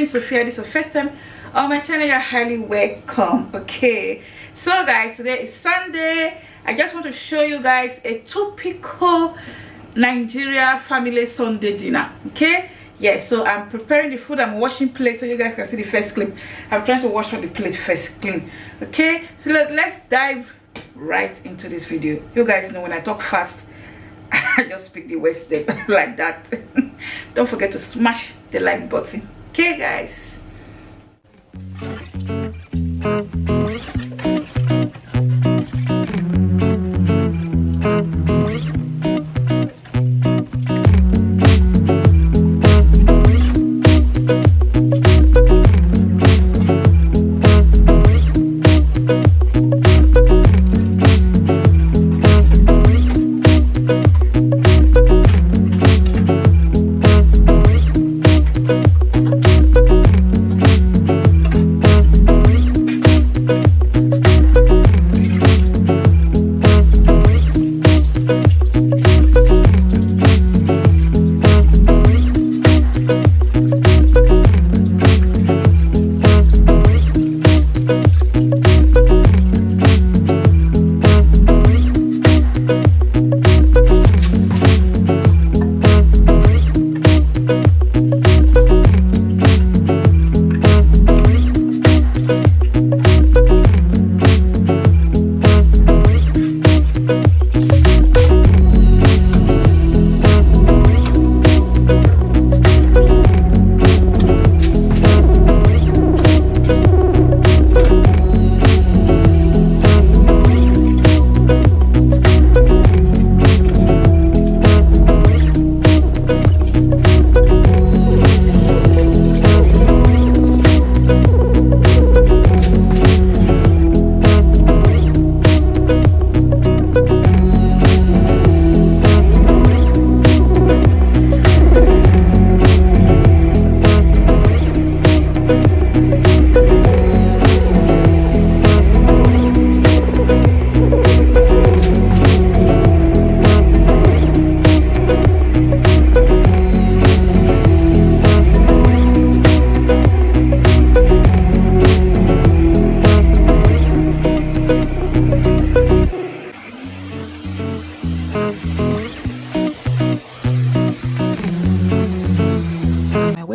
is Sophia. This is your first time on my channel. You're highly welcome. Okay, so guys, today is Sunday. I just want to show you guys a typical Nigeria family Sunday dinner. Okay, yeah, so I'm preparing the food. I'm washing plates so you guys can see the first clip. I'm trying to wash all the plate first clean. Okay, so let's dive right into this video. You guys know when I talk fast, I just speak the word step like that. Don't forget to smash the like button. Okay guys,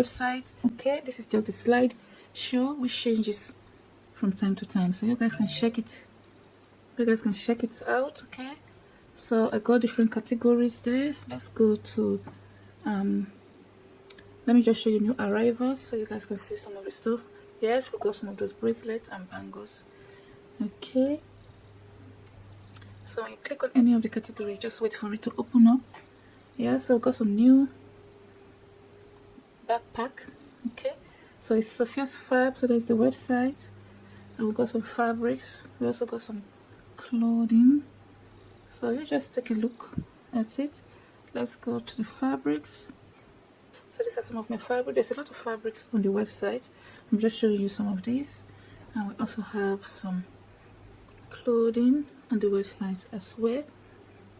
website. Okay, this is just the slide show which changes from time to time, so you guys can check it. You guys can check it out. Okay, so I got different categories there. Let's go to let me just show you new arrivals so you guys can see some of the stuff. Yes, we got some of those bracelets and bangles. Okay, so when you click on any of the category, just wait for it to open up. Yeah, so we got some new backpack. Okay, so it's Sophia's Fab, so there's the website, and we got some fabrics. We also got some clothing, so you just take a look at it. Let's go to the fabrics. So these are some of my fabric. There's a lot of fabrics on the website. I'm just showing you some of these, and we also have some clothing on the website as well.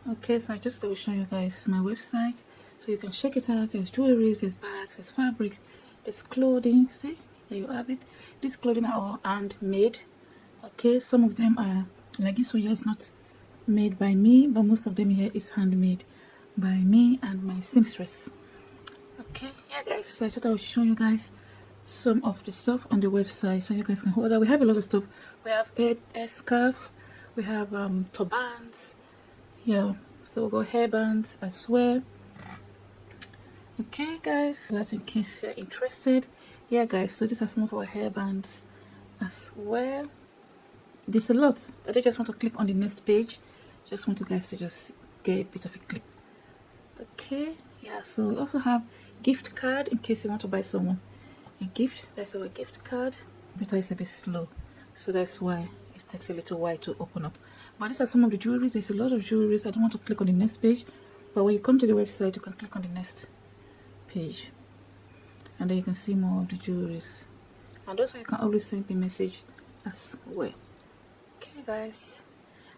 Okay, so I just will show you guys my website so you can check it out. There's jewelry, there's bags, there's fabrics, there's clothing. See, there you have it. These clothing are all handmade. Okay, some of them are like this one here is not made by me, but most of them here is handmade by me and my seamstress. Okay, yeah guys, so I thought I would show you guys some of the stuff on the website so you guys can order. We have a lot of stuff. We have a scarf, we have turbans, yeah, so we got hairbands as well. Okay guys, so that's in case you're interested. Yeah guys, so these are some of our hairbands as well. There's a lot, but I just want to click on the next page. Just want you guys to just get a bit of a clip. Okay, yeah, so we also have gift card in case you want to buy someone a gift. That's our gift card. But it's a bit slow, so that's why it takes a little while to open up. But these are some of the jewelries. There's a lot of jewelries. I don't want to click on the next page, but when you come to the website you can click on the next page and then you can see more of the jewelries, and also you can always send me a message as well. Okay guys,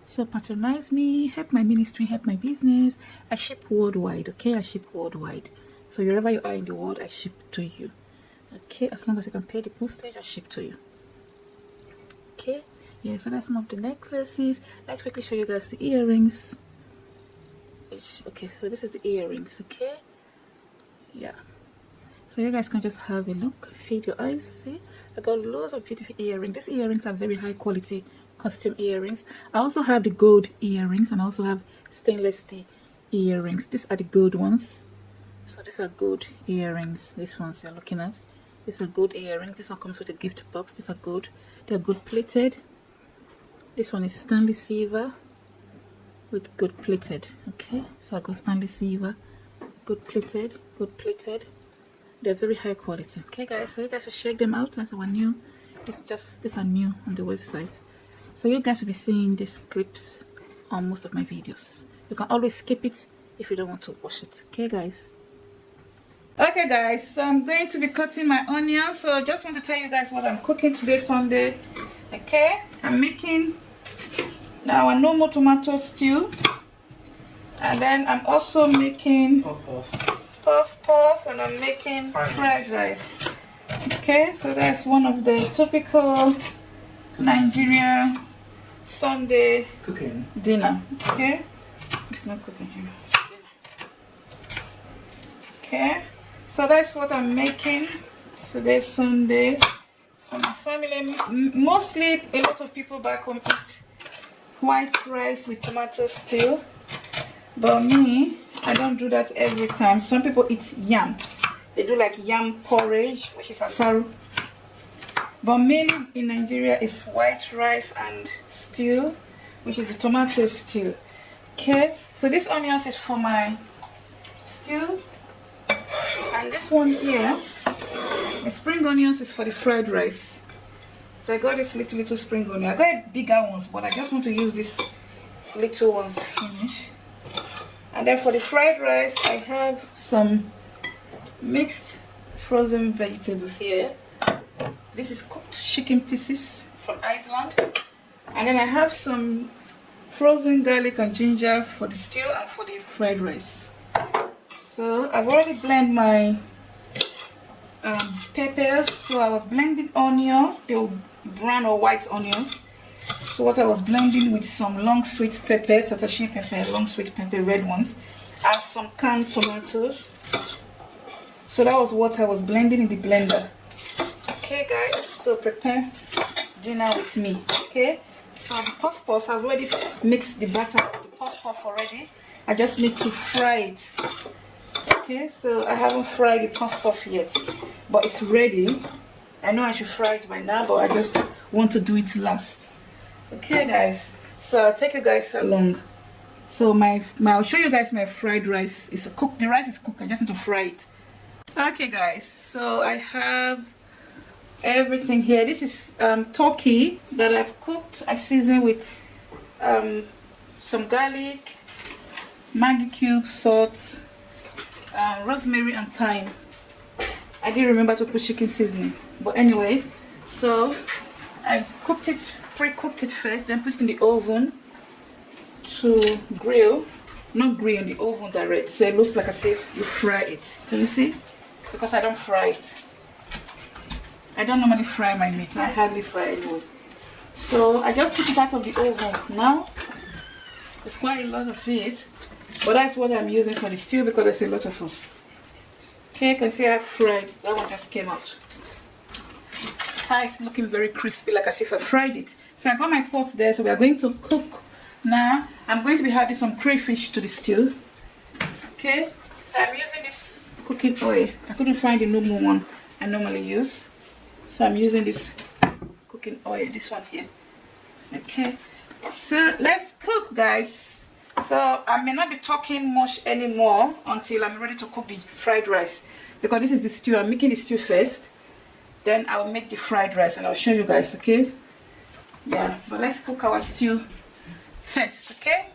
so patronize me, help my ministry, help my business. I ship worldwide. Okay, I ship worldwide, so wherever you are in the world I ship to you. Okay, as long as you can pay the postage, I'll ship to you. Okay, yeah, so that's some of the necklaces. Let's quickly show you guys the earrings. Okay, so this is the earrings. Okay, yeah, so you guys can just have a look, feed your eyes. See, I got loads of beautiful earrings. These earrings are very high quality custom earrings. I also have the gold earrings, and I also have stainless steel earrings. These are the gold ones. So these are gold earrings. These ones you're looking at, these are gold earrings. This one comes with a gift box. These are gold. They're gold plated. This one is stainless silver with gold plated. Okay, so I got stainless silver, gold plated, gold plated. They're very high quality. Okay guys, so you guys should check them out. As our new, these are new on the website, so you guys will be seeing these clips on most of my videos. You can always skip it if you don't want to watch it. Okay guys. Okay guys, so I'm going to be cutting my onions. So just want to tell you guys what I'm cooking today, Sunday. Okay, I'm making now a normal tomato stew, and then I'm also making puff, and I'm making fried rice. Okay, so that's one of the typical Nigerian Sunday cooking dinner. Okay, it's not cooking here, it's dinner. Okay, so that's what I'm making today, Sunday, for my family. Mostly a lot of people back home eat white rice with tomato stew, but me, I don't do that every time. Some people eat yam. They do like yam porridge, which is asaru. But mainly in Nigeria is white rice and stew, which is the tomato stew. Okay, so this onions is for my stew, and this one here, the spring onions, is for the fried rice. So I got this little spring onion. I got bigger ones, but I just want to use these little ones finish. And then for the fried rice, I have some mixed frozen vegetables here. This is cooked chicken pieces from Iceland. And then I have some frozen garlic and ginger for the stew and for the fried rice. So I've already blended my peppers. So I was blending onion, they were brown or white onions. So what I was blending with some long sweet pepper, tatashi pepper, long sweet pepper, red ones, and some canned tomatoes. So that was what I was blending in the blender. Okay guys, so prepare dinner with me. Okay, so the puff, I've already mixed the batter of the puff already. I just need to fry it. Okay, so I haven't fried the puff yet, but it's ready. I know I should fry it by now, but I just want to do it last. Okay guys, so I'll take you guys along. So I'll show you guys my fried rice. It's cooked. The rice is cooked. I just need to fry it. Okay guys, so I have everything here. This is turkey that I've cooked. I seasoned with some garlic, Maggi cubes, salt, rosemary and thyme. I didn't remember to put chicken seasoning, but anyway, so I cooked it, pre-cooked it first, then put it in the oven to grill. Not grill in the oven direct, so it looks like as if you fry it. Can you see? Because I don't fry it. I don't normally fry my meat. I hardly fry anyway. So I just took it out of the oven now. There's quite a lot of it, but that's what I'm using for the stew because there's a lot of us. Okay, you can see I fried. That one just came out. It's looking very crispy, like as if I fried it. So I got my pot there, so we are going to cook now. I'm going to be adding some crayfish to the stew. Okay, so I'm using this cooking oil. I couldn't find the normal one I normally use, so I'm using this cooking oil, this one here. Okay, so let's cook, guys. So I may not be talking much anymore until I'm ready to cook the fried rice, because this is the stew. I'm making the stew first, then I'll make the fried rice and I'll show you guys. Okay, yeah, but let's cook our stew first. Okay.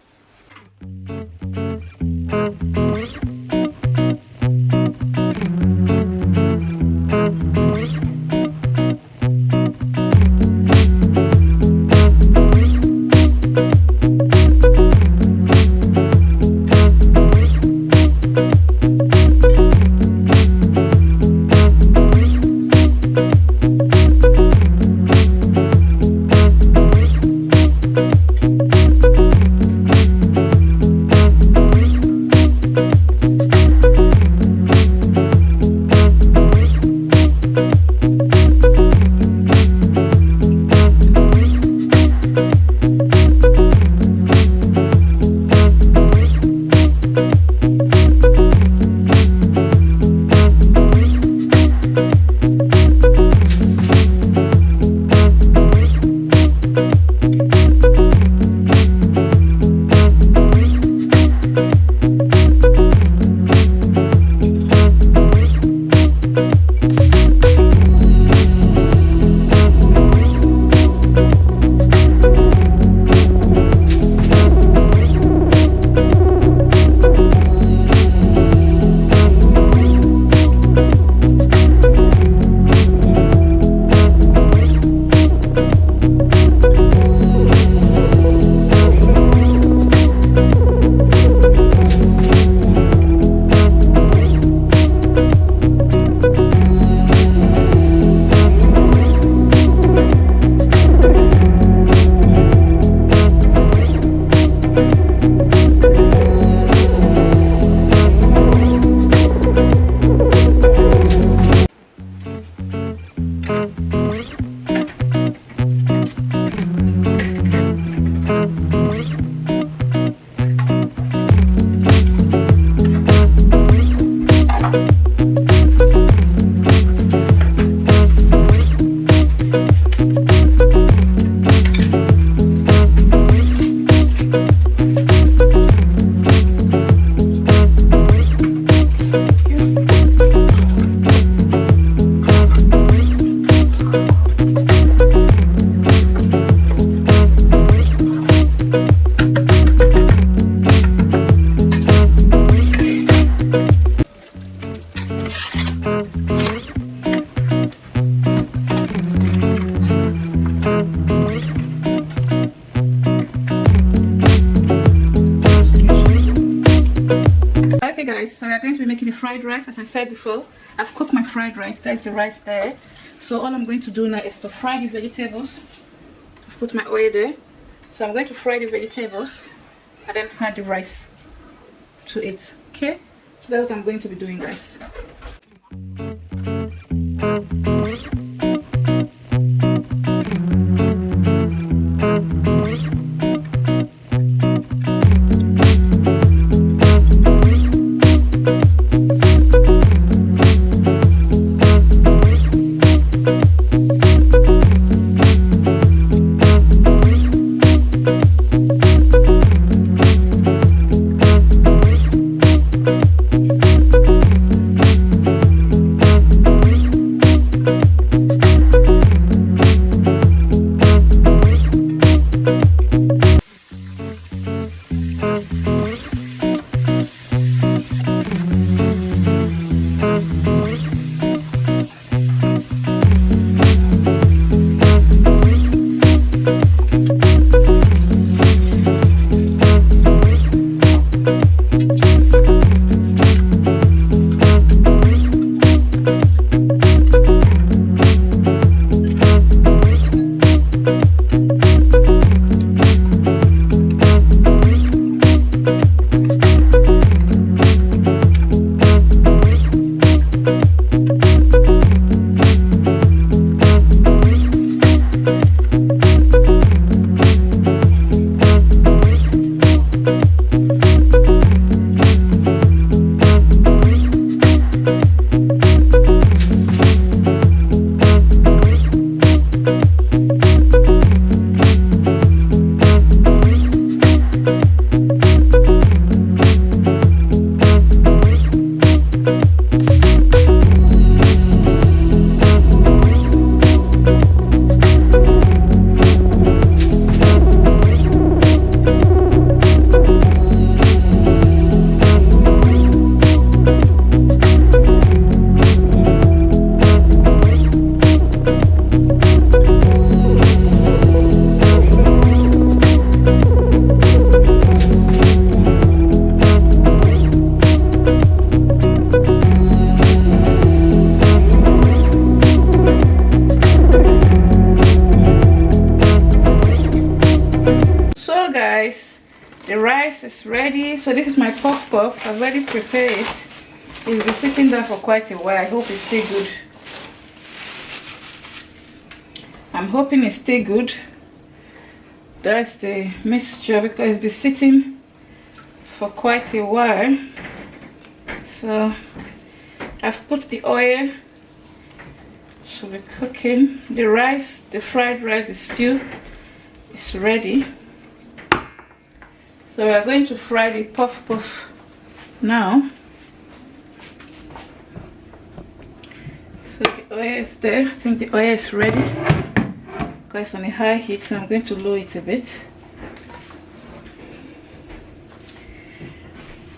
guys, so we are going to be making the fried rice. As I said before, I've cooked my fried rice. There's the rice there. So all I'm going to do now is to fry the vegetables. I've put my oil there. So I'm going to fry the vegetables and then add the rice to it. Okay, so that's what I'm going to be doing, guys. The rice is ready. So this is my puff puff. I've already prepared it. It's been sitting there for quite a while. I hope it's still good. I'm hoping it's still good. That's the mixture because it's been sitting for quite a while. So I've put the oil. Should be cooking. The rice, the fried rice, the stew is ready. So we are going to fry the puff puff now. So the oil is there. I think the oil is ready because it's on a high heat, so I'm going to lower it a bit.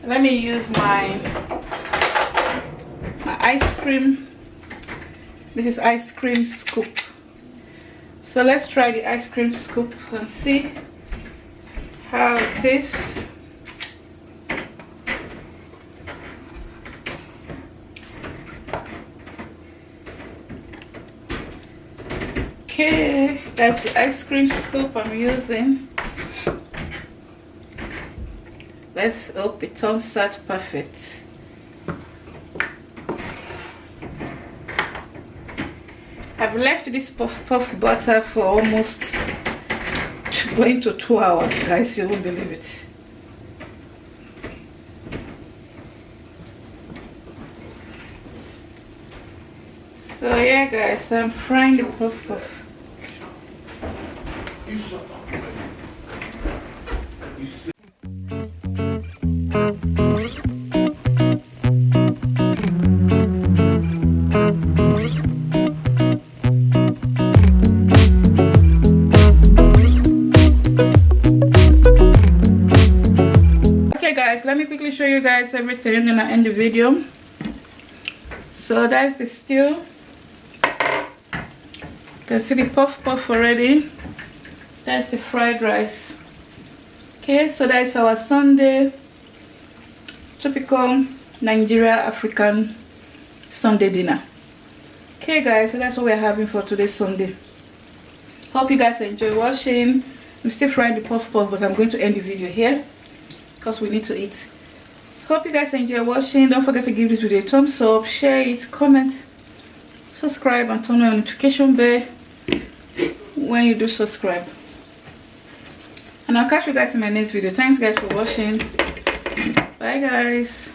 Let me use my ice cream. This is ice cream scoop. So let's try the ice cream scoop and see how it is. Okay, that's the ice cream scoop I'm using. Let's hope it turns out perfect. I've left this puff puff butter for almost going to 2 hours, guys. You won't believe it. So yeah, guys, I'm frying the puff puff. Let me quickly show you guys everything and then I end the video. So that's the stew. You can see the puff puff already. That's the fried rice. Okay, so that's our Sunday typical Nigeria African Sunday dinner. Okay guys, so that's what we're having for today's Sunday. Hope you guys enjoy watching. I'm still frying the puff puff, but I'm going to end the video here because we need to eat. So hope you guys enjoy watching. Don't forget to give this video a thumbs up, share it, comment, subscribe, and turn on your notification bell when you do subscribe. And I'll catch you guys in my next video. Thanks guys for watching. Bye guys.